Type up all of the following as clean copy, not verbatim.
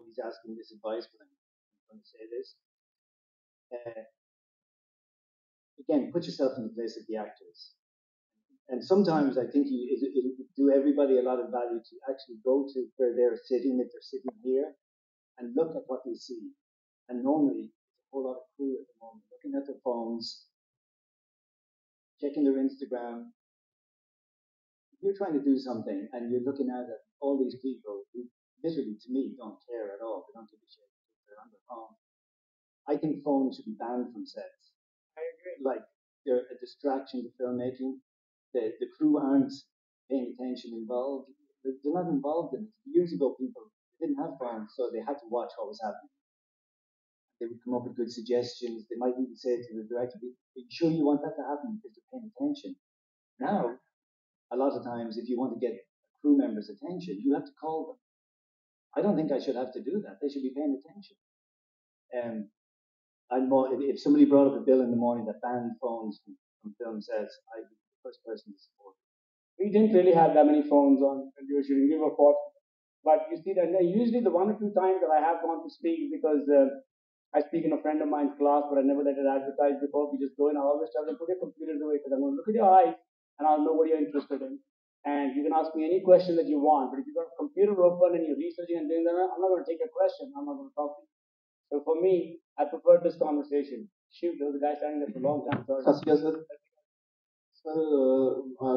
nobody's asking this advice, but I'm going to say this. Again, put yourself in the place of the actors. And sometimes I think it would do everybody a lot of value to actually go to where they're sitting, if they're sitting here, and look at what they see. And normally, it's a whole lot of crew at the moment, looking at their phones, checking their Instagram. If you're trying to do something and you're looking at all these people who literally, to me, don't care at all. They don't give a shit if they're on their phone. I think phones should be banned from sets. I agree. Like, they're a distraction to filmmaking. The crew aren't paying attention involved. They're not involved in it. Years ago, people didn't have phones, so they had to watch what was happening. They would come up with good suggestions. They might even say to the director, "Are you sure you want that to happen?" Because they're paying attention. Now, a lot of times, if you want to get a crew member's attention, you have to call them. I don't think I should have to do that. They should be paying attention. If somebody brought up a bill in the morning that banned phones from film sets, I'd be the first person to support it. We didn't really have that many phones on when we were shooting. We were fortunate. But you see that usually the 1 or 2 times that I have gone to speak because I speak in a friend of mine's class, but I never let it advertise before. We just go in. I always tell them, put your computers away because I'm going to look at your eyes and I'll know what you're interested in. And you can ask me any question that you want. But if you've got a computer open and you're researching and doing that, I'm not going to take your question. I'm not going to talk to you. So for me, I prefer this conversation. Shoot, there was a guy standing there for a long time. Sir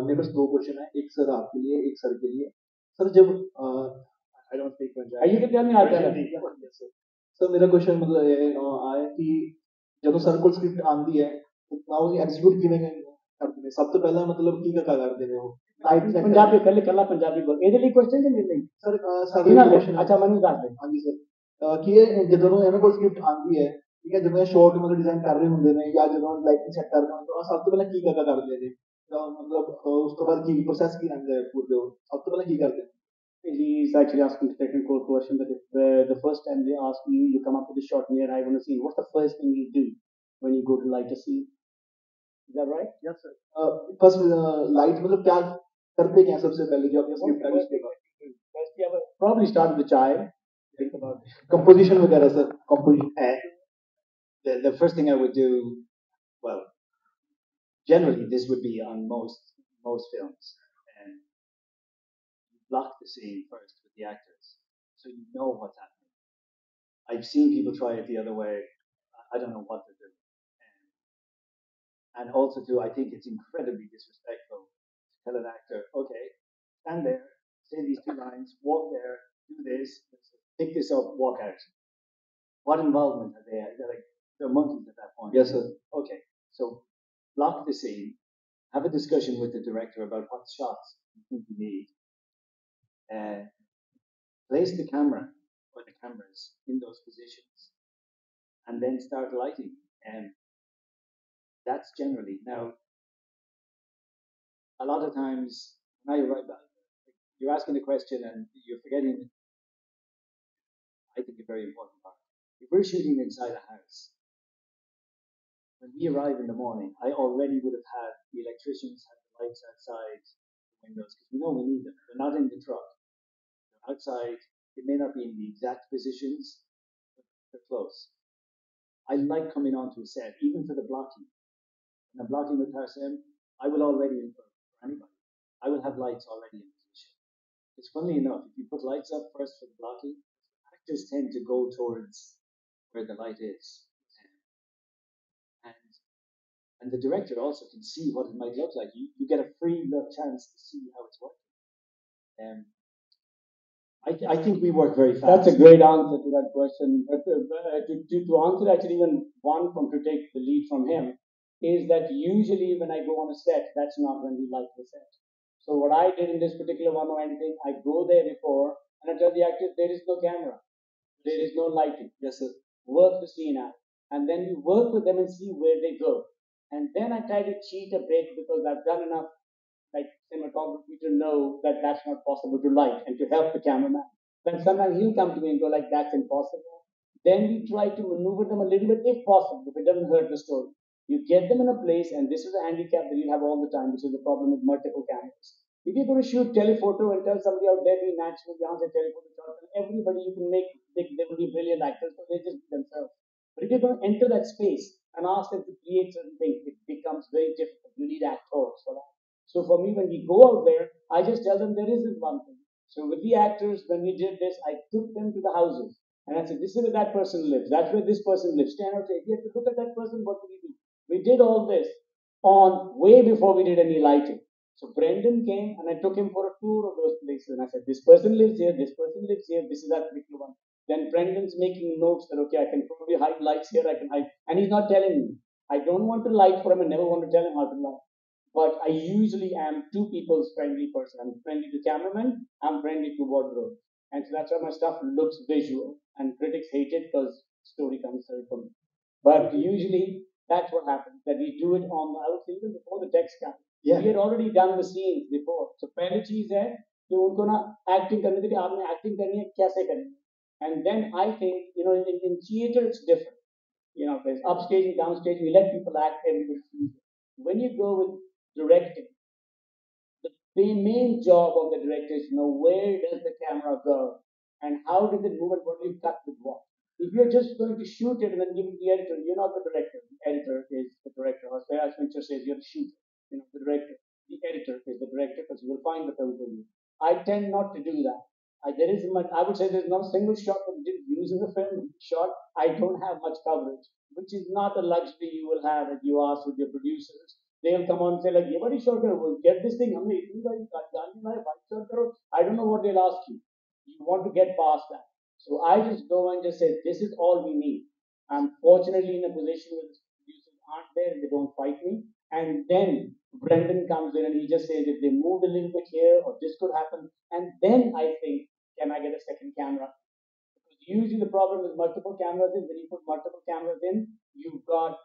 मेरे पास 2 question है, एक sir आपके लिए, एक sir के लिए. Sir जब I don't speak Punjabi. You can tell me sir मेरा क्वेश्चन मतलब आया कि ਜਦੋਂ ਸਰਕਲ ਸਕ੍ਰਿਪਟ ਆਂਦੀ ਹੈ ਤਾਂ ਉਹ ਐਗਜ਼ੀਕਿਊਟ ਕਿਵੇਂ ਕਰਦੇ ਨੇ? ਸਭ ਤੋਂ ਪਹਿਲਾਂ ਮਤਲਬ ਕੀ ਕਰਦੇ ਨੇ ਉਹ? ਪੰਜਾਬੀ ਕੱਲਾ ਪੰਜਾਬੀ ਬੋਲ ਇਹਦੇ ਲਈ ਕੁਐਸਚਨ ਨਹੀਂ ਮਿਲਦੇ ਸਰ ਸਾਡਾ ਕੁਐਸਚਨ ਅੱਛਾ ਮੈਨੂੰ ਦੱਸ ਦੇ. ਹਾਂਜੀ ਸਰ ਕਿ ਇਹ ਜਦੋਂ ਇਹਨਾਂ ਕੋਲ ਸਕ੍ਰਿਪਟ ਆਂਦੀ ਹੈ, ਠੀਕ ਹੈ, ਜਦੋਂ ਇਹ ਸ਼ਾਰਟ ਮਤਲਬ ਡਿਜ਼ਾਈਨ ਕਰ ਰਹੇ ਹੁੰਦੇ ਨੇ ਜਾਂ ਜਦੋਂ ਲਾਈਟਿੰਗ ਸੈੱਟ ਕਰਦੇ ਨੇ ਤਾਂ ਸਭ ਤੋਂ ਪਹਿਲਾਂ ਕੀ ਕਰਦੇ ਨੇ? ਮਤਲਬ ਉਸ ਤੋਂ ਬਾਅਦ ਕੀ ਪ੍ਰੋਸੈਸ ਕੀ ਰਹਿੰਦਾ ਹੈ ਪੂਰੇ ਉਹ? ਸਭ ਤੋਂ ਪਹਿਲਾਂ ਕੀ ਕਰਦੇ ਨੇ? He's actually asking the technical question that if the first time they ask you, you come up with a shot near eye on a scene, what's the first thing you do when you go to light a scene? Is that right? Yes, sir. First, light मतलब क्या करते क्या सबसे पहले जो अपने script है उसके बाद? First, you have probably start with the child. Think about it. Composition वगैरह sir, composition. The first thing I would do, well, generally this would be on most films. Block the scene first with the actors, so you know what's happening. I've seen people try it the other way. I don't know what they're doing. And also too, I think it's incredibly disrespectful to tell an actor, okay, stand there, say these 2 lines, walk there, do this, pick this up, walk out. What involvement are they? They're monkeys at that point. Yes, sir. Okay, so block the scene, have a discussion with the director about what shots you think you need. Place the camera or the cameras in those positions and then start lighting. And that's generally. Now, a lot of times, now you're asking a question and you're forgetting, I think, a very important part. If we're shooting inside a house, when we arrive in the morning, I already would have had the electricians have the lights outside the windows because we know we need them. They're not in the truck. Outside, it may not be in the exact positions, but they're close. I like coming onto a set, even for the blocking. When I'm blocking with Tarsem, I will already, for anybody, I will have lights already in position. It's funnily enough, if you put lights up first for the blocking, actors tend to go towards where the light is. And the director also can see what it might look like. You get a free chance to see how it's working. I think we work very fast. That's a great answer to that question. But to answer actually even one to take the lead from him, is that usually when I go on a set, that's not when we light the set. So what I did in this particular one or anything, I go there before and I tell the actors, there is no camera. There is no lighting. Yes, sir. Work the scene out. And then you work with them and see where they go. And then I try to cheat a bit because I've done enough like cinematography to know that that's not possible to light and to help the cameraman. Then sometimes he'll come to me and go like, that's impossible. Then we try to maneuver them a little bit if possible, if it doesn't hurt the story. You get them in a place, and this is a handicap that you have all the time. This is the problem with multiple cameras. If you're going to shoot telephoto and tell somebody out there, be natural, you say telephoto shot, and everybody you can make they will be brilliant actors, but they just be themselves. But if you're going to enter that space and ask them to create certain things, it becomes very difficult. You need actors for that. So for me, when we go out there, I just tell them there isn't one thing. So with the actors, when we did this, I took them to the houses and I said, this is where that person lives. That's where this person lives. Stand out, say, you have to look at that person. What do we do? We did all this on way before we did any lighting. So Brendan came and I took him for a tour of those places. And I said, this person lives here, this person lives here, this is that particular one. Then Brendan's making notes that, okay, I can probably hide lights here, I can hide. And he's not telling me. I don't want to light for him and never want to tell him how to light. But I usually am two people's friendly person. I'm friendly to cameraman, I'm friendly to wardrobe. And so that's why my stuff looks visual. And critics hate it because story comes through from me. But usually that's what happens, that we do it on, I would say, even before the text comes. Yeah. We had already done the scenes before. So पहली चीज है कि उनको ना acting करने के लिए आपने acting करनी है कैसे करनी है. And then I think, in theater it's different. There's upstage and downstage. We let people act, everybody sees it. When you go with directing, the main job of the director is to know where does the camera go and how does it move and what do you cut with what. If you're just going to shoot it and then give it to the editor, you're not the director. The editor is the director. Or as Fincher says, you're the shooter. The director. The editor is the director because you will find the film for you. I tend not to do that. There isn't much. I would say there's not a single shot that we didn't use in the film. Shot. I don't have much coverage, which is not a luxury you will have if you ask with your producers. They'll come on and say like, "ये बड़ी shot करो, get this thing. हमने इतनी बारी जाने वाला fight shot करो." I don't know what they'll ask you. You want to get past that. So I just go and just say, "This is all we need." I'm fortunately in a position where the producers aren't there and they don't fight me. And then Brendan comes in and he just says, if they moved a little bit here or this could happen. And then I think, can I get a second camera? Because usually the problem with multiple cameras is when you put multiple cameras in, you've got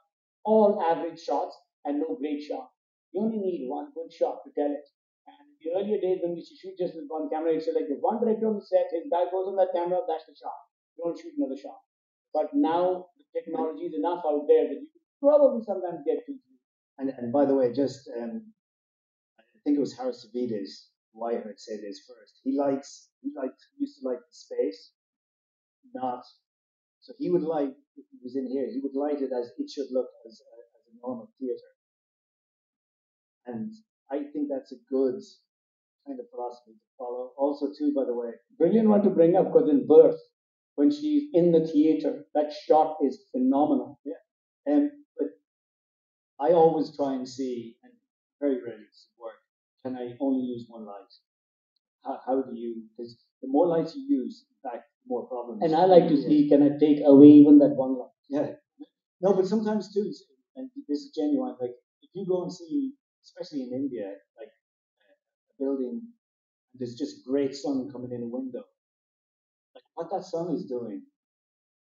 all average shots and no great shot. You only need one good shot to tell it. And in the earlier days when we used to shoot just with one camera, it's like there's one director on the set, his guy goes on that camera, that's the shot. You don't shoot another shot. But now the technology is enough out there that you can probably sometimes get to. And by the way, just I think it was Harris Savides who I heard say this first. He used to like the space, not so he would light if he was in here. He would light it as it should look as a normal theater, and I think that's a good kind of philosophy to follow. Also, too, by the way, brilliant one to bring up because in Birth, when she's in the theater, that shot is phenomenal. Yeah, but I always try and see, and very rarely does it work. Can I only use one light? How do you? Because the more lights you use, in fact, the more problems. And I like to see, can I take away even that one light? Yeah. No, but sometimes too, and this is genuine. Like if you go and see, especially in India, like a building, there's just great sun coming in a window. Like what that sun is doing,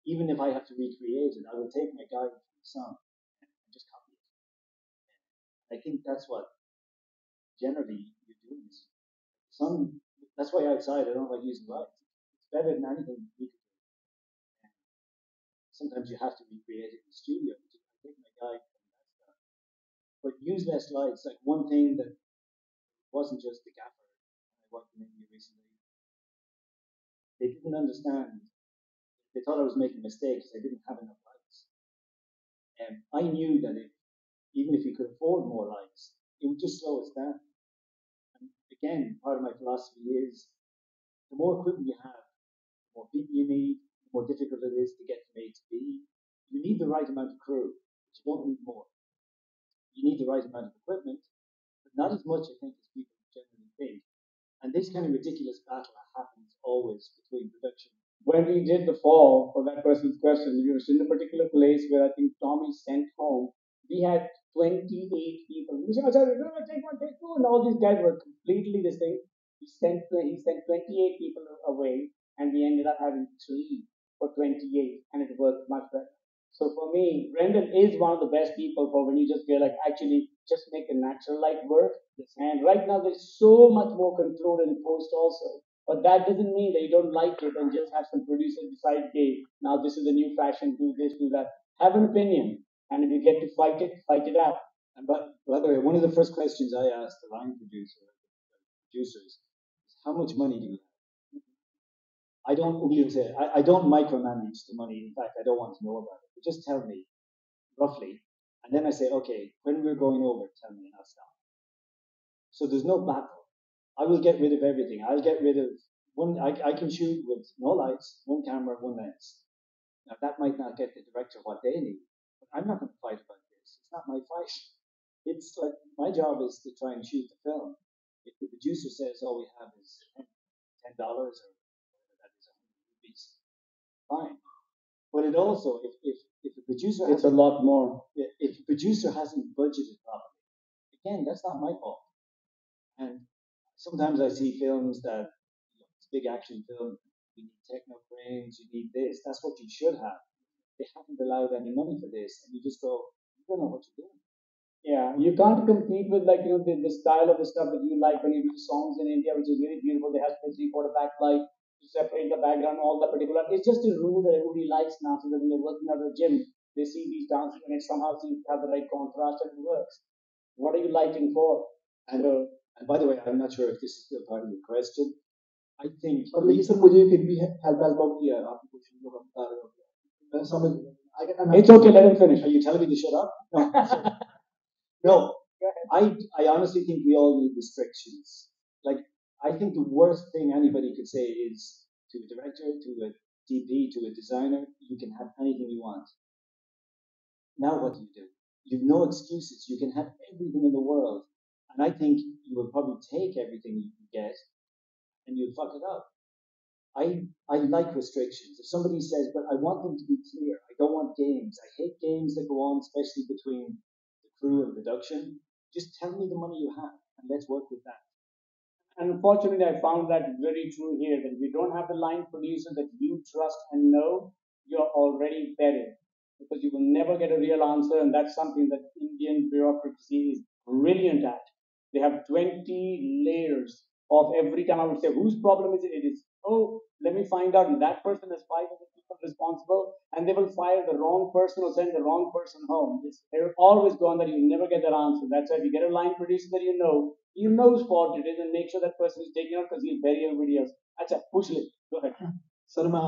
even if I have to recreate it, I will take my guide from the sun and just copy it. I think that's what generally you're doing. Sun. That's why outside I don't like using lights. It's better than anything we could do. Sometimes you have to recreate it in the studio. I take my guide from that stuff. But use less lights. Like one thing that wasn't just the gaffer. I worked in India recently. They didn't understand. They thought I was making mistakes. I didn't have enough lights. And I knew that even if we could afford more lights, it would just slow us down. And again, part of my philosophy is the more equipment you have, the more people you need, the more difficult it is to get from A to B. You need the right amount of crew, but you don't need more. You need the right amount of equipment, but not as much, I think, as people generally think. And this kind of ridiculous battle happens always between production. When we did The Fall, for that person's question, we were in a particular place where I think Tommy sent home. We had 28 people. We said, take one, take two, and all these guys were completely this thing. He sent 28 people away, and we ended up having 3 for 28, and it worked much better. So for me, Brendan is one of the best people for when you just feel like actually just make the natural light work. And right now there's so much more control in post also. But that doesn't mean that you don't like it and just have some producer decide, okay, now this is the new fashion, do this, do that. Have an opinion. And if you get to fight it out. And by the way, one of the first questions I asked the line producers is how much money do you have? I don't say I don't micromanage the money. In fact, I don't want to know about it. Just tell me roughly, and then I say, okay, when we're going over, tell me, and I'll stop. So there's no battle. I will get rid of everything. I'll get rid of one. I can shoot with no lights, one camera, one lens. Now that might not get the director what they need, but I'm not going to fight about this. It's not my fight. It's like my job is to try and shoot the film. If the producer says all we have is $10 or whatever that is, 100 rupees, fine. But it also, if the producer It's a lot more. if the producer hasn't budgeted properly, again, that's not my fault. And sometimes I see films that it's a big action film. You need techno cranes. You need this. That's what you should have. They haven't allowed any money for this, and you just go, you don't know what you're doing. Yeah, you can't compete with like the style of the stuff that you like when you do songs in India, which is really beautiful. They have to three-quarter backlight to separate the background, all the particular. It's just a rule that everybody likes now, so that when they're working out at the gym, they see these dances and it somehow seems to have the right contrast and it works. What are you lighting for? And, So, and by the way, I'm not sure if this is still part of your question. I think पर लेकिन sir मुझे फिर भी help help out किया आपकी question जो हम बता रहे हो मैं समझ I can it's okay, let him finish. Are you telling me to shut up? No. No, I honestly think we all need restrictions. Like, I think the worst thing anybody could say is to a director, to a DP, to a designer, you can have anything you want. Now what do you do? You've no excuses. You can have everything in the world. And I think you will probably take everything you can get and you'll fuck it up. I like restrictions. If somebody says, but I want them to be clear, I don't want games. I hate games that go on, especially between the crew and production. Just tell me the money you have and let's work with that. And unfortunately, I found that very true here that if you don't have the line producer that you trust and know, you're already betting because you will never get a real answer. And that's something that Indian bureaucracy is brilliant at. They have 20 layers of every time I would say, whose problem is it? It is, oh, let me find out. And that person has 5 other people responsible, and they will fire the wrong person or send the wrong person home. They're always gone that you never get that answer. That's why if you get a line producer that you know whose fault it is, and make sure that person is taken out because he'll bury everybody else. Acha, push le. Go ahead. Sir ਮੈਂ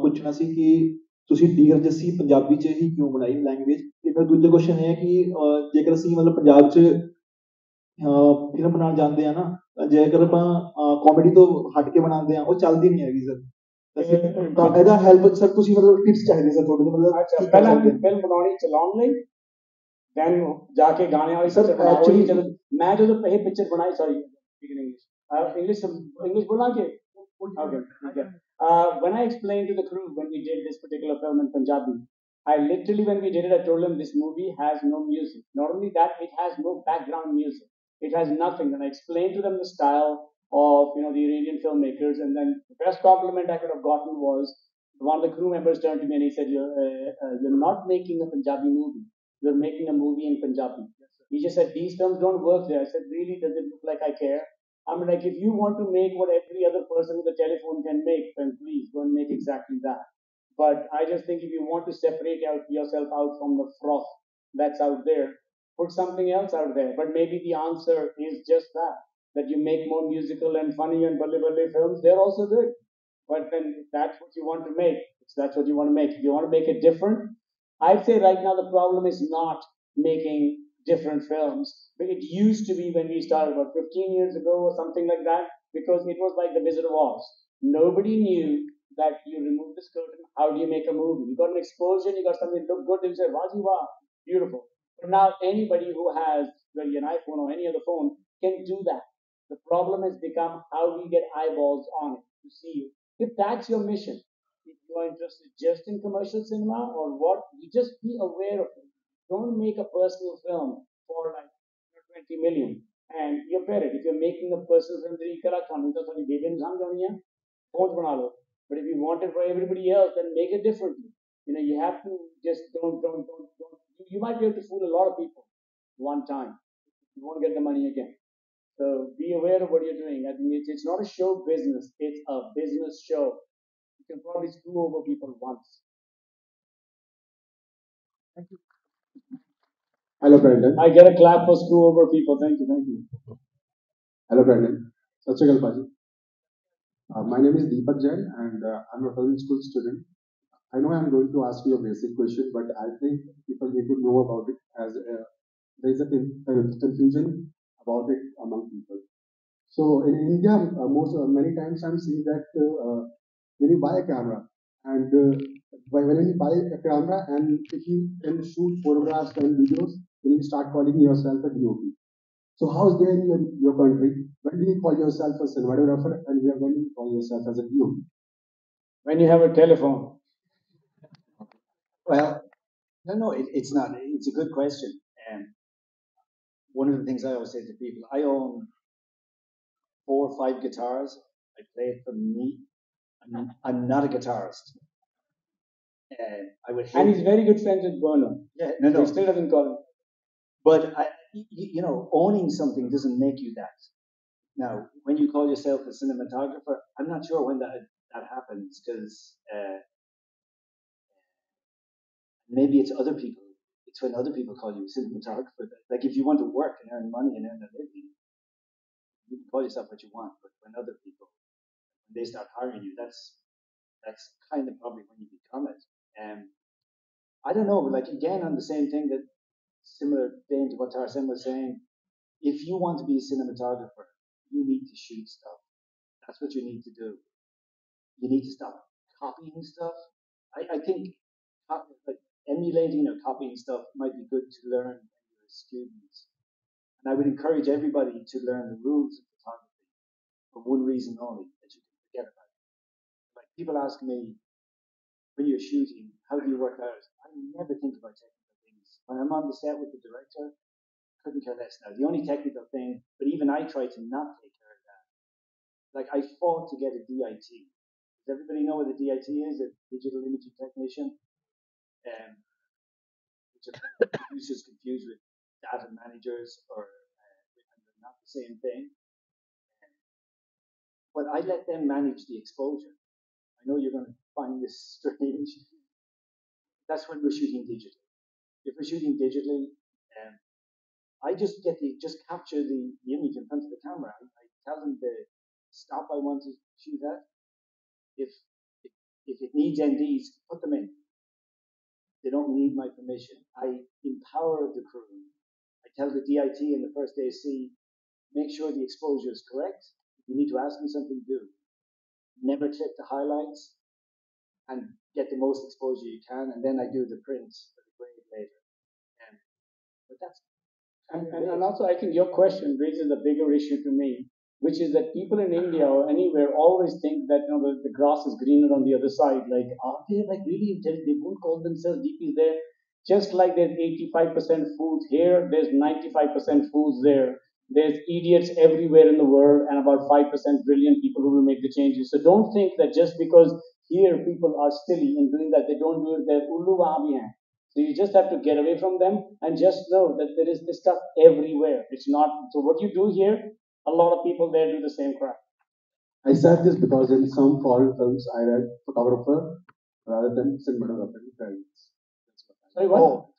ਪੁੱਛਣਾ ਸੀ ਕਿ ਤੁਸੀਂ dear Jassi Punjabi ਚ ਹੀ ਕਿਉਂ ਬਣਾਈ language ਤੇ ਮੇਰਾ ਦੂਜਾ ਕੁਐਸਚਨ ਇਹ ਹੈ ਕਿ ਜੇਕਰ ਅਸੀਂ ਮਤਲਬ ਪੰਜਾਬ ਚ ਫਿਲਮ ਬਣਾਉਣ ਜਾਂਦੇ ਆ ਨਾ ਤਾਂ ਜੇਕਰ ਆਪਾਂ ਕਾਮੇਡੀ ਤੋਂ ਹਟ ਕੇ ਬਣਾਉਂਦੇ ਆ ਉਹ ਚੱਲਦੀ ਨਹੀਂ ਹੈਗੀ ਸਰ ਤਾਂ ਇਹਦਾ ਹੈਲਪ ਸਰ ਤੁਸੀਂ ਮਤਲਬ ਟਿਪਸ ਚਾਹੀਦੇ ਸਰ ਤੁਹਾਡੇ ਤੋਂ ਮਤਲਬ ਅੱਛਾ ਪਹਿਲਾਂ ਫਿਲਮ ਬਣਾਉਣੀ ਚਲਾਉਣ ਲਈ then जाके गाने वाली सर एक्चुअली मैं जो पहले पिक्चर बनाई सॉरी इंग्लिश इंग्लिश बोला के okay okay when I explained to the crew when we did this particular film in Punjabi I literally when we did it I told them this movie has no music not only that it has no background music it has nothing and I explained to them the style of the Iranian filmmakers and then the best compliment I could have gotten was one of the crew members turned to me and he said you're not making a Punjabi movie you're making a movie in Punjabi. He just said, these films don't work there. I said, really? Does it look like I care? I mean, like, if you want to make what every other person with a telephone can make, then please go and make exactly that. But I just think if you want to separate yourself out from the froth that's out there, put something else out there. But maybe the answer is just that you make more musical and funny and balle films. They're also good. But then if that's what you want to make, that's what you want to make. If you want to make it different, I'd say right now the problem is not making different films. But it used to be when we started about 15 years ago or something like that, because it was like the Wizard of Oz. Nobody knew that you remove this curtain, how do you make a movie? You got an explosion, you got something that looked good, they say, Waji wow, beautiful. But now anybody who has really an iPhone or any other phone can do that. The problem has become how do you get eyeballs on it to see you. If that's your mission, if you are interested just in commercial cinema or what, you just be aware of it. Don't make a personal film for like 20 million and you're paid. If you're making a personal film, then you can but if you want it for everybody else, then make it differently. You have to just don't. You might be able to fool a lot of people one time. You won't get the money again. So be aware of what you're doing. I think it's not a show business. It's a business show. You can probably screw over people once. Hello, Brandon. I get a clap for screw over people. Thank you. Hello, Brandon. Sat Sri Akal, Paji. My name is Deepak Jain, and I'm a film school student. I know I'm going to ask you a basic question, but I think people need to know about it as there is a confusion about it among people. So in India, most many times I'm seeing that when you buy a camera, and when you buy a camera, and if you can shoot photographs and videos, then you start calling yourself a DOP. So how's there in your country? When do you call yourself a cinematographer, and when do you call yourself as a DOP? When you have a telephone. Well, no, it's not. It's a good question. One of the things I always say to people, I own 4 or 5 guitars. I play it for me. I'm not a guitarist. I would And hate. he's very good friends with Bono. Yeah, no, So he no. still doesn't call him. But owning something doesn't make you that. Now, when you call yourself a cinematographer, I'm not sure when that happens because maybe it's other people. It's when other people call you a cinematographer. Like if you want to work and earn money and earn a living, you can call yourself what you want. But when other people, when they start hiring you, that's kind of probably when you become it. And I don't know, but like again on the same thing that similar vein to what Tarsem was saying, if you want to be a cinematographer, you need to shoot stuff. That's what you need to do. You need to stop copying stuff. I think like emulating or copying stuff might be good to learn when you're a student. And I would encourage everybody to learn the rules of photography for one reason only, that you can forget about it. Like people ask me, when you're shooting, how do you work out? I never think about technical things. When I'm on the set with the director, couldn't care less now. The only technical thing, but even I try to not take care of that. Like I fought to get a DIT. Does everybody know what a DIT is? A digital imaging technician, which are producers confused with data managers, or they're not the same thing. But I let them manage the exposure. I know you're going to find this strange. That's when we're shooting digitally. If we're shooting digitally, um, I just capture the image in front of the camera. I tell them the stop I want to shoot at. If, if if it needs NDs, put them in. They don't need my permission. I empower the crew. I tell the DIT and the first AC, make sure the exposure is correct. If you need to ask me something, do. Never clip the highlights and get the most exposure you can, and then I do the prints for the grade later. And but that's And also, I think your question raises a bigger issue to me, which is that people in India or anywhere always think that the grass is greener on the other side. Like, are they like really intelligent? They won't call themselves DPs there. Just like there's 85% fools here, there's 95% fools there. There's idiots everywhere in the world, and about 5% brilliant people who will make the changes. So don't think that just because here people are silly in doing that, they don't do it. They're ullu wahan bhi hain. So you just have to get away from them and just know that there is this stuff everywhere. It's not so what you do here, a lot of people there do the same crap. I said this because in some foreign films, I read photographer rather than cinematographer in credits. Sorry, what? oh,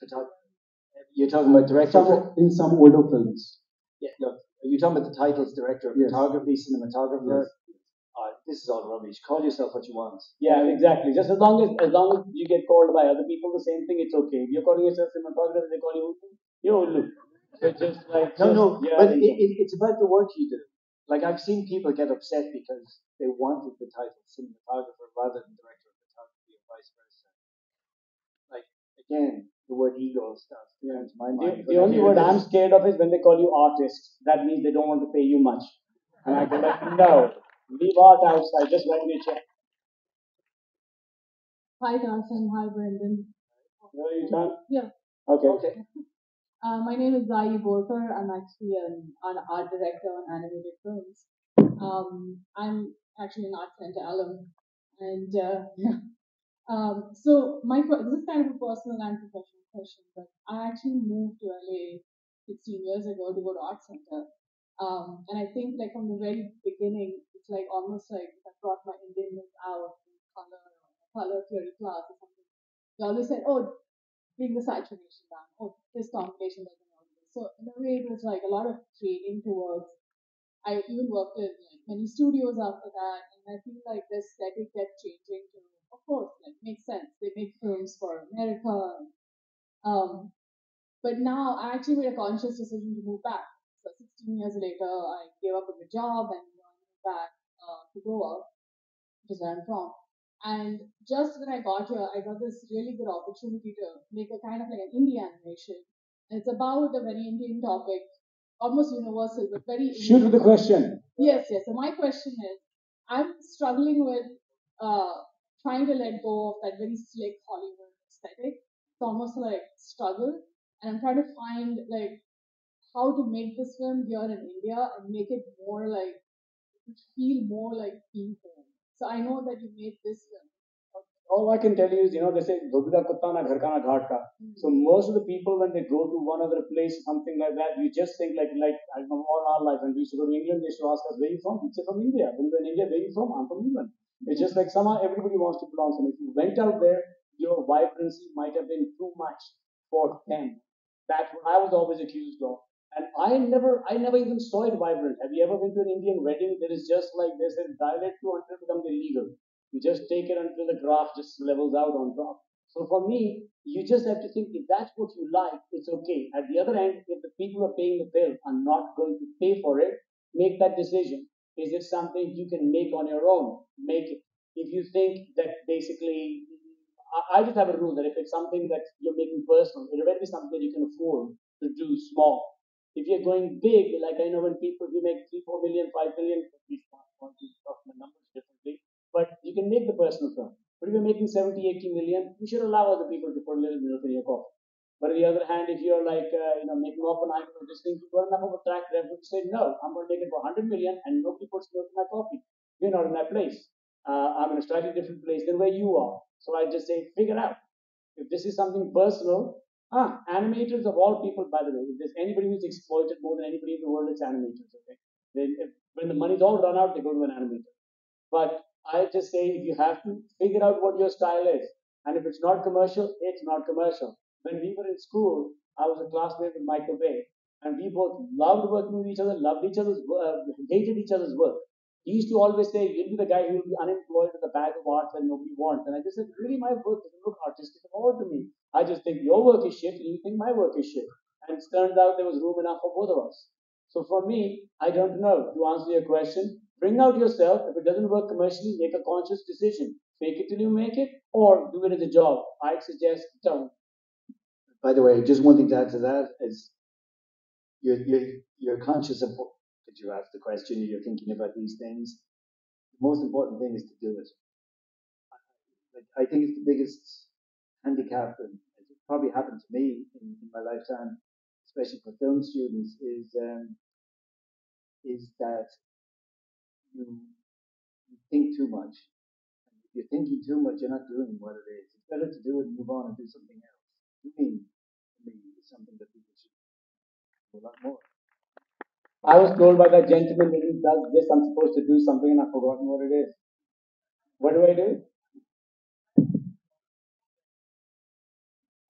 you're talking about director. In some older films. Yeah, look, you're talking about the titles: director of Yes. photography, cinematographer. Yes. This is all rubbish. Call yourself what you want. Yeah, exactly. Just as long as you get called by other people the same thing, it's okay. If you're calling yourself cinematographer, they call you Ullu. So just like No, just, no, yeah, but it's about the work you do. Like I've seen people get upset because they wanted the title cinematographer rather than director of photography, or vice versa. Like again, the word ego stuff comes to my mind. the only word I'm scared of is when they call you artist. That means they don't want to pay you much. And I go like, no, leave art outside. Just write me a check. Hi, Tarsem. Hi, Brendan. Where are you, John? Yeah. Okay. Okay. My name is Zai Borkar. I'm actually an art director on animated films. I'm actually an art center alum, and yeah. So this is kind of a personal and professional question, but I actually moved to LA 16 years ago to go to art center. And I think like from the very beginning, it's like almost like if I brought my Indianness out in color theory class or something. They always said, "Oh, bring the saturation down. Oh, this combination doesn't work." So in a way, it was like a lot of training towards I even worked in like many studios after that, and I feel like the aesthetic kept changing to, of course, like makes sense. They make films for America. Um, but now I actually made a conscious decision to move back. So 16 years later, I gave up a good job and I moved back to Goa, which is where I'm from. And just when I got here, I got this really good opportunity to make a kind of like an indie animation. And it's about a very Indian topic, almost universal, but very Shoot with Indian. the question. Yes, yes. So my question is, I'm struggling with uh, trying to let go of that very slick Hollywood aesthetic. It's almost like struggle, and I'm trying to find like how to make this film here in India and make it more like feel more like being home. So I know that you made this film. All I can tell you is, they say, "Dhodhi ka kutta na ghar ka na ghat ka." So most of the people, when they go to one other place, something like that, you just think like I know all our life. When we used to go to England, they used to ask us, "Where are you from?" We say, "From India." When we're in India, "Where are you from?" "I'm from England." It's just like somehow everybody wants to put on something. If you went out there, your vibrancy might have been too much for them. That's what I was always accused of. And I never even saw it vibrant. Have you ever been to an Indian wedding? There is just like this, a dialect to until it becomes illegal. You just take it until the graph just levels out on top. So for me, you just have to think if that's what you like, it's okay. At the other end, if the people who are paying the bill are not going to pay for it, make that decision. Is it something you can make on your own? Make it. If you think that basically, I just have a rule that if it's something that you're making personal, it better be something you can afford to do small. If you're going big, like I know when people you make 3, 4 million, 5 million, please want to talk my numbers differently, but you can make the personal film. But if you're making 70, 80 million, you should allow other people to put a little milk in your coffee. But on the other hand, if you're like, making Oppenheimer or this thing, you've got enough of a track record to say, no, I'm going to make it for 100 million and nobody puts milk in my coffee. You're not in that place. I'm in a slightly different place than where you are. So I just say, figure out. If this is something personal, animators of all people, by the way, if there's anybody who's exploited more than anybody in the world, it's animators. Okay, when the money's all run out, they go to an animator. But I just say if you have to figure out what your style is, and if it's not commercial, it's not commercial. When we were in school, I was a classmate with Michael Bay, and we both loved working with each other, hated each other's work. He used to always say, "You'll be the guy who will be unemployed with a bag of art that nobody wants." And I just said, "Really, my work doesn't look artistic at all to me. I just think your work is shit, and you think my work is shit." And it turns out there was room enough for both of us. So for me, I don't know. To answer your question, bring out yourself. If it doesn't work commercially, make a conscious decision. Fake it till you make it, or do it as a job. I'd suggest don't. By the way, just one thing to add to that is you're conscious of what that you asked the question, you're thinking about these things. The most important thing is to do it. Like, I think it's the biggest handicap, and it probably happened to me in my lifetime, especially for film students, is that you, you think too much. And if you're thinking too much, you're not doing what it is. It's better to do it and move on and do something else. Doing, to me, is something that people should do a lot more. I was told by that gentleman that he does this, I'm supposed to do something and I've forgotten what it is. What do I do?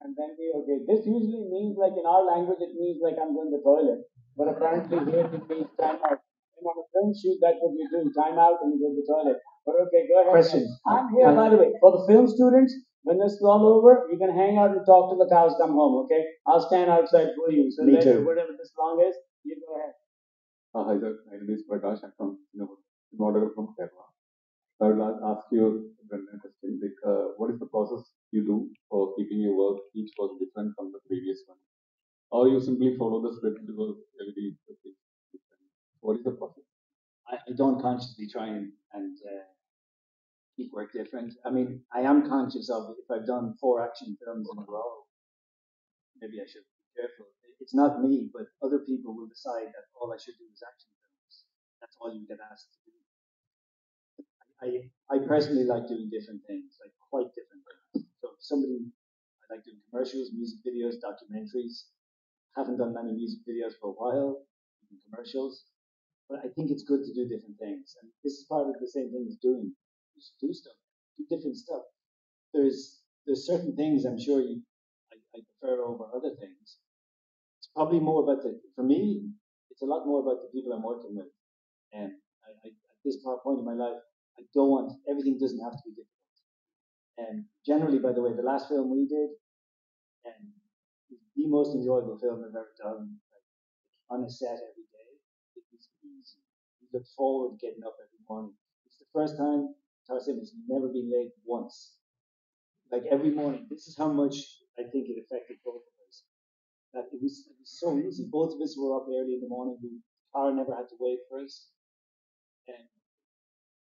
And then okay, this usually means like in our language, it means like I'm going to the toilet. But apparently here it means time out. And on a film shoot, that's what we do, time out and you go to the toilet. But okay, go ahead. Question. I'm here, by the way, for the film students, when this is all over, you can hang out and talk till the cows come home, okay? I'll stand outside for you. So Me too. whatever this long is, you go ahead. Hi sir, my name is Prakash. I'm from Cinematographer from Kerala. I would like to ask you a question. Like, what is the process you do for keeping your work each was different from the previous one, or you simply follow the script because every script is different? What is the process? I don't consciously try and keep work different. I mean, I am conscious of if I've done 4 action films in a row, maybe I should be careful. It's not me, but other people will decide that all I should do is action films. That's all you get asked to do. I personally like doing different things, like quite different things. So somebody I like doing commercials, music videos, documentaries. Haven't done many music videos for a while, even commercials. But I think it's good to do different things, and this is part of the same thing as doing. Just do stuff, do different stuff. There's certain things I'm sure I prefer over other things. It's probably more about for me, it's a lot more about the people I'm working with. And at this point in my life, I don't want everything doesn't have to be difficult. And generally, by the way, the last film we did, and the most enjoyable film I've ever done, like on a set every day. It was easy. You look forward to getting up every morning. It's the first time Tarsem has never been late once. Like every morning. This is how much I think it affected both of us. That it was so easy. Both of us were up early in the morning. The car never had to wait for us. And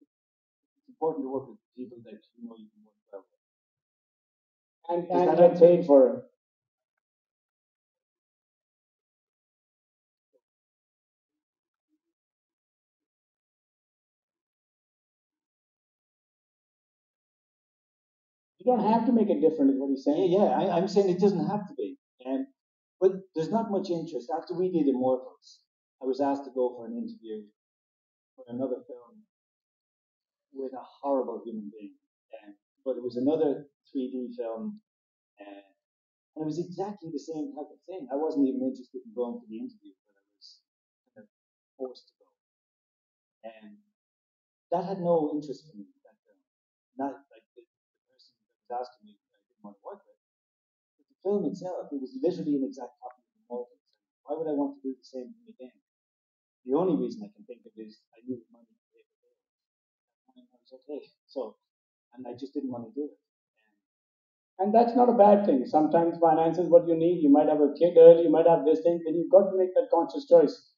it's important to work with people that you know you can work well with. And get paid for it. You don't have to make it different, is what he's saying. I'm saying it doesn't have to be. But there's not much interest. After we did Immortals, I was asked to go for an interview for another film with a horrible human being. But it was another 3D film, and it was exactly the same type of thing. I wasn't even interested in going for the interview, but I was kind of forced to go. And that had no interest for me, that film. Not like the person that was asking me I didn't want to work with. But the film itself, it was literally an exact copy of Immortals. Why would I want to do the same thing again? The only reason I can think of is I needed money to pay for bills. And I was okay. So, and I just didn't want to do it. And that's not a bad thing. Sometimes finance is what you need. You might have a kid early, you might have this thing, then you've got to make that conscious choice.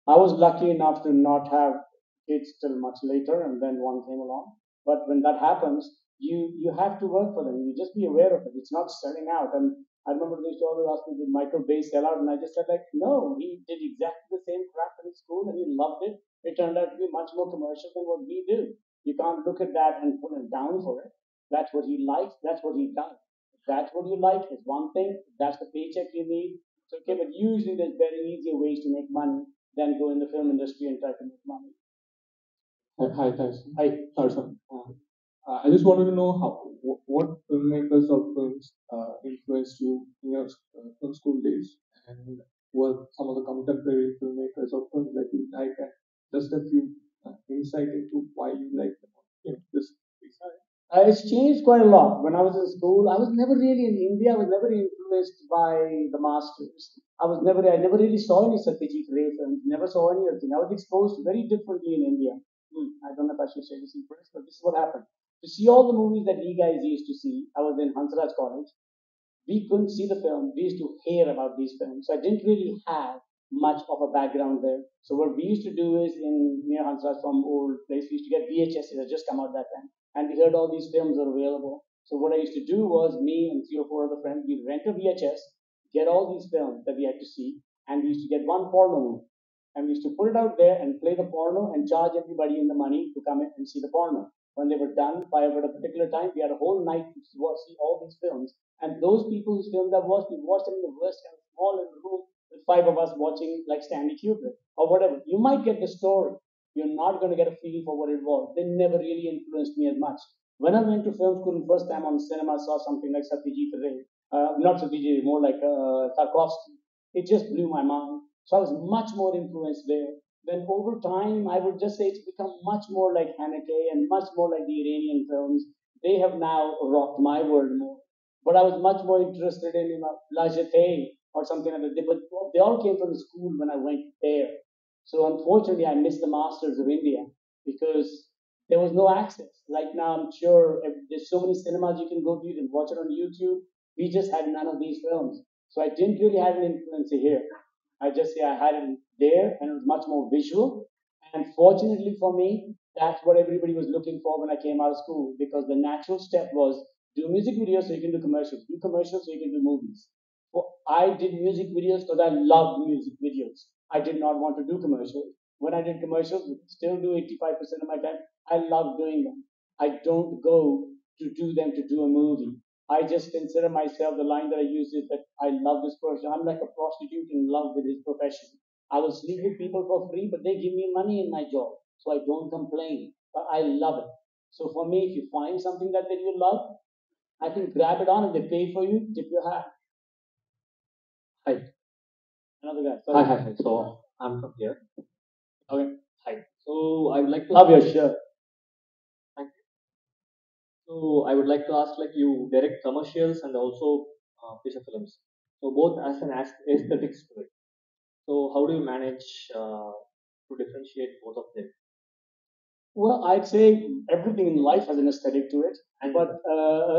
I was lucky enough to not have kids till much later, and then one came along. But when that happens, you have to work for them. You just be aware of it. It's not selling out. And I remember they used to always ask me, did Michael Bay sell out? And I just said, like, no, he did exactly the same crap in school and he loved it. It turned out to be much more commercial than what we do. You can't look at that and put him down for it. That's what he likes. That's what he does. If that's what you like, is one thing. If that's the paycheck you need, it's okay. But usually there's very easier ways to make money than go in the film industry and try to make money. Hi, thanks. Hi, Tarsem. I just wanted to know what filmmakers or films influenced you in your film school days, and what some of the contemporary filmmakers or films that you like, and just a few insight into why you like them. This. It's changed quite a lot. When I was in school, I was never really in India. I was never influenced by the masters. I never really saw any Satyajit Ray films. Never saw any of them. I was exposed very differently in India. I don't know if I should say this in press, but this is what happened. To see all the movies that we guys used to see, I was in Hansraj College. We couldn't see the film. We used to hear about these films. So I didn't really have much of a background there. So what we used to do is in near Hansraj from old place, we used to get VHS. It had just come out that time, and we heard all these films were available. So what I used to do was me and three or four other friends, we'd rent a VHS, get all these films that we had to see, and we used to get one porno movie. And we used to put it out there and play the porno and charge everybody in the money to come in and see the porno. When they were done by a particular time, we had a whole night to see all these films. And those people whose films I watched, we watched them in the worst kind of small little room with five of us watching like Stanley Kubrick or whatever. You might get the story. You're not going to get a feel for what it was. They never really influenced me as much. When I went to film school the first time on cinema, I saw something like Satyajit Ray, not Satyajit, more like Tarkovsky. It just blew my mind. So I was much more influenced there. Then over time, I would just say it's become much more like Haneke and much more like the Iranian films. They have now rocked my world more. But I was much more interested in, La Jetée or something like that. But they all came from the school when I went there. So unfortunately, I missed the Masters of India because there was no access. Like now, I'm sure there's so many cinemas you can go to, you can watch it on YouTube. We just had none of these films. So I didn't really have an influence here. I just say I had it there and it was much more visual. And fortunately for me, that's what everybody was looking for when I came out of school because the natural step was do music videos so you can do commercials, do commercials so you can do movies. Well, I did music videos because I loved music videos. I did not want to do commercials. When I did commercials, still do 85% of my time, I love doing them. I don't go to do them to do a movie. I just consider myself, the line that I use is that I love this person. I'm like a prostitute in love with his profession. I will sleep with people for free, but they give me money in my job. So I don't complain. But I love it. So for me, if you find something that you love, I think grab it on. If they pay for you, tip your hat. Hi. Another guy. Sorry. Hi. So I'm from here. Okay. Hi. So I would like to Sure. thank you. So I would like to ask, like, you direct commercials and also feature films. So both as an aesthetics to it. So how do you manage to differentiate both of them? Well, I'd say everything in life has an aesthetic to it. And But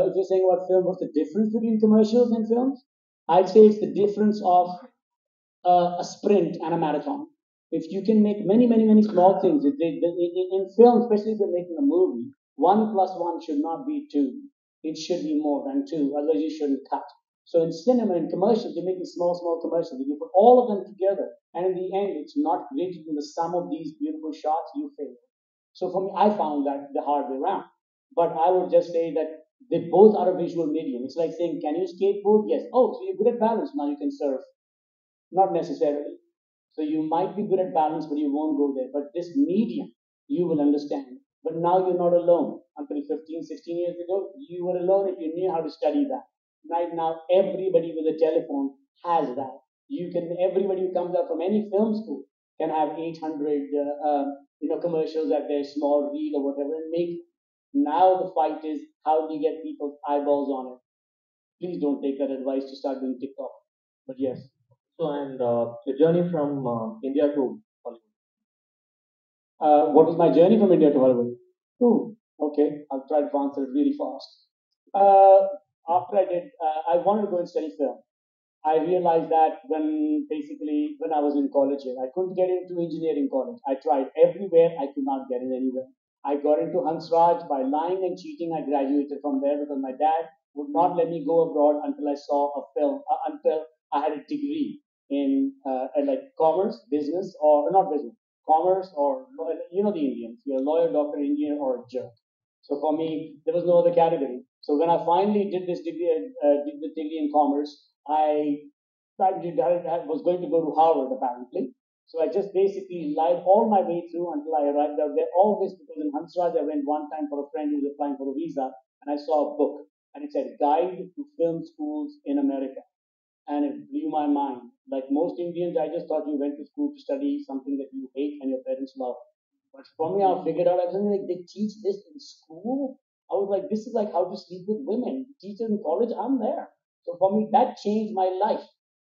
if you're saying about film, what's the difference between commercials and films? I'd say it's the difference of a sprint and a marathon. If you can make many, many, many small things, in film, especially if you're making a movie, one plus one should not be two. It should be more than two, otherwise you shouldn't cut. So in cinema and commercials, you're making small, small commercials. If you put all of them together, and in the end, it's not greater than the sum of these beautiful shots, you fail. So for me, I found that the hard way around. But I would just say that they both are a visual medium. It's like saying, can you skateboard? Yes. Oh, so you're good at balance. Now you can surf. Not necessarily. So you might be good at balance, but you won't go there. But this medium, you will understand. But now you're not alone. Until 15, 16 years ago, you were alone if you knew how to study that. Right now, everybody with a telephone has that. You can, everybody who comes out from any film school can have 800, commercials at their small reel or whatever and make. Now the fight is how do you get people's eyeballs on it? Please don't take that advice to start doing TikTok. But yes. so and your journey from India to Hollywood. What was my journey from India to Hollywood? Ooh, okay, I'll try to answer it really fast. Uh, After I wanted to go and study film. I realized that when I was in college here, I couldn't get into engineering college. I tried everywhere, I could not get in anywhere. I got into Hansraj by lying and cheating. I graduated from there because my dad would not let me go abroad until I saw a film, until I had a degree in like commerce, business, or not business, commerce, or the Indians. You're a lawyer, doctor, engineer, or a jerk. So for me, there was no other category. So when I finally did the degree in commerce, I was going to go to Harvard apparently. So I just basically lied all my way through until I arrived out there. All this because in Hansraj, I went one time for a friend who was applying for a visa, and I saw a book, and it said Guide to Film Schools in America, and it blew my mind. Like most Indians, I just thought you went to school to study something that you hate and your parents love. But for me, I figured out I was like, they teach this in school. I was like, this is like how to sleep with women. Teacher in college, I'm there. So for me, that changed my life.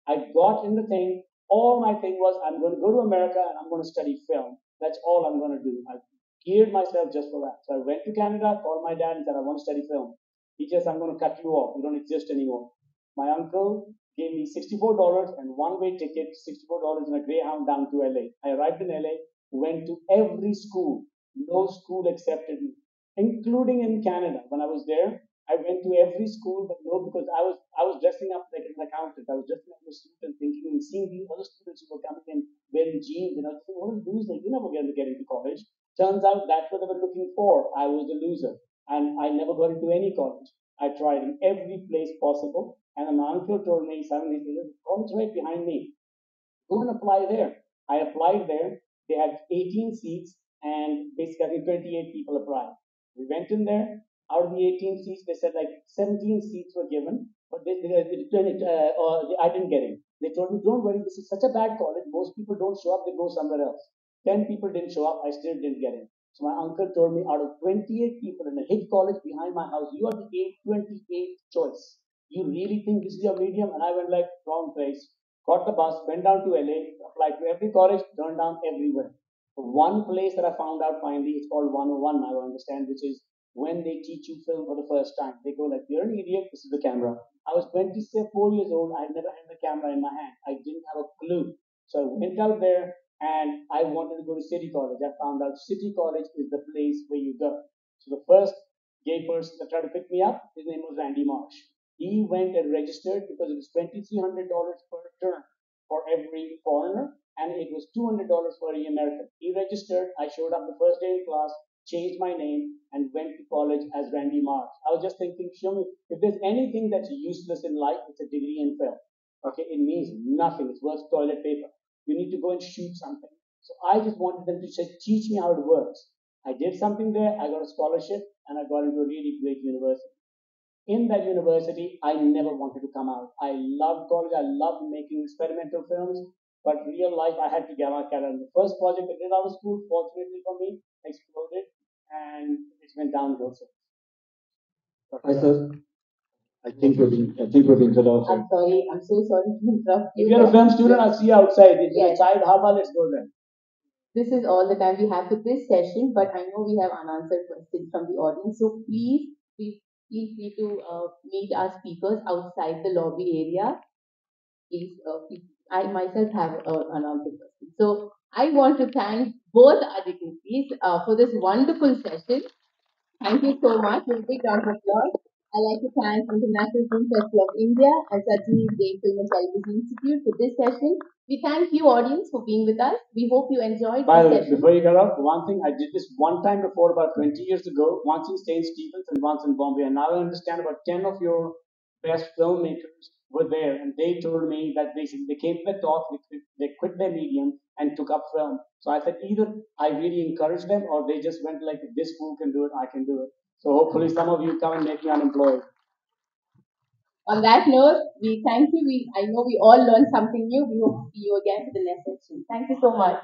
I got in the thing. All my thing was, I'm going to go to America and I'm going to study film. That's all I'm going to do. I geared myself just for that. So I went to Canada, called my dad, and said, I want to study film. He says, I'm going to cut you off. You don't exist anymore. My uncle gave me $64 and one-way ticket, $64 in a Greyhound down to LA. I arrived in LA, went to every school. No school accepted me, including in Canada. When I was there, I went to every school, but no, because I was dressing up like an accountant. I was dressing up as a student, thinking and seeing these other students who were coming in wearing jeans, and I was thinking, what are these? Like, you're never going to get into college. Turns out that's what they were looking for. I was a loser, and I never got into any college. I tried in every place possible, and my uncle told me suddenly, he said, the college right behind me. Go and apply there. I applied there. They had 18 seats, and basically, I think 28 people applied. We went in there. Out of the 18 seats, they said like 17 seats were given, but I didn't get in. They told me, don't worry, this is such a bad college. Most people don't show up, they go somewhere else. 10 people didn't show up, I still didn't get in. So my uncle told me, out of 28 people in a hit college behind my house, you are the 28th choice. You really think this is your medium? And I went like, wrong place. Got the bus, went down to LA, applied to every college, turned down everywhere. One place that I found out finally, it's called 101, I understand, which is when they teach you film for the first time. They go like, you're an idiot, this is the camera. I was 24 years old, I never had the camera in my hand. I didn't have a clue. So I went out there and I wanted to go to City College. I found out City College is the place where you go. So the first gay person that tried to pick me up, his name was Randy Marsh. He went and registered because it was $2,300 per term for every foreigner, and it was $200 for every American. He registered. I showed up the first day in class, changed my name, and went to college as Randy Marsh. I was just thinking, show me if there's anything that's useless in life, it's a degree in film. Okay, it means nothing. It's worth toilet paper. You need to go and shoot something. So I just wanted them to say, teach me how it works. I did something there. I got a scholarship, and I got into a really great university. In that university, I never wanted to come out. I loved college. I loved making experimental films. But real life, I had to get my career. The first project I did out of school, fortunately for me, exploded, and it went downhill. So, Hi, sir. I think we've been cut off. I'm sorry. I'm so sorry to interrupt if you. you're a but film student, I'll see you outside. If you're a Yes. child, haba, let's go there. This is all the time we have for this session, but I know we have unanswered questions from the audience. So please feel free to meet our speakers outside the lobby area. Please, I myself have unanswered questions. So I want to thank both Aditis for this wonderful session. Thank you so much. A big round of applause. I'd like to thank International Film Festival of India and certainly the Film and Television Institute for this session. We thank you, audience, for being with us. We hope you enjoyed By the this way, session. before you get off, one thing, I did this one time before about 20 years ago, once in St. Stephen's and once in Bombay. And now I understand about 10 of your best filmmakers were there. And they told me that they came to the talk, they quit their medium and took up film. So I said, either I really encouraged them or they just went like, if this fool can do it, I can do it. So hopefully some of you come and make me unemployed. On that note, we thank you. I know we all learned something new. We hope to see you again for the next session. Thank you so much.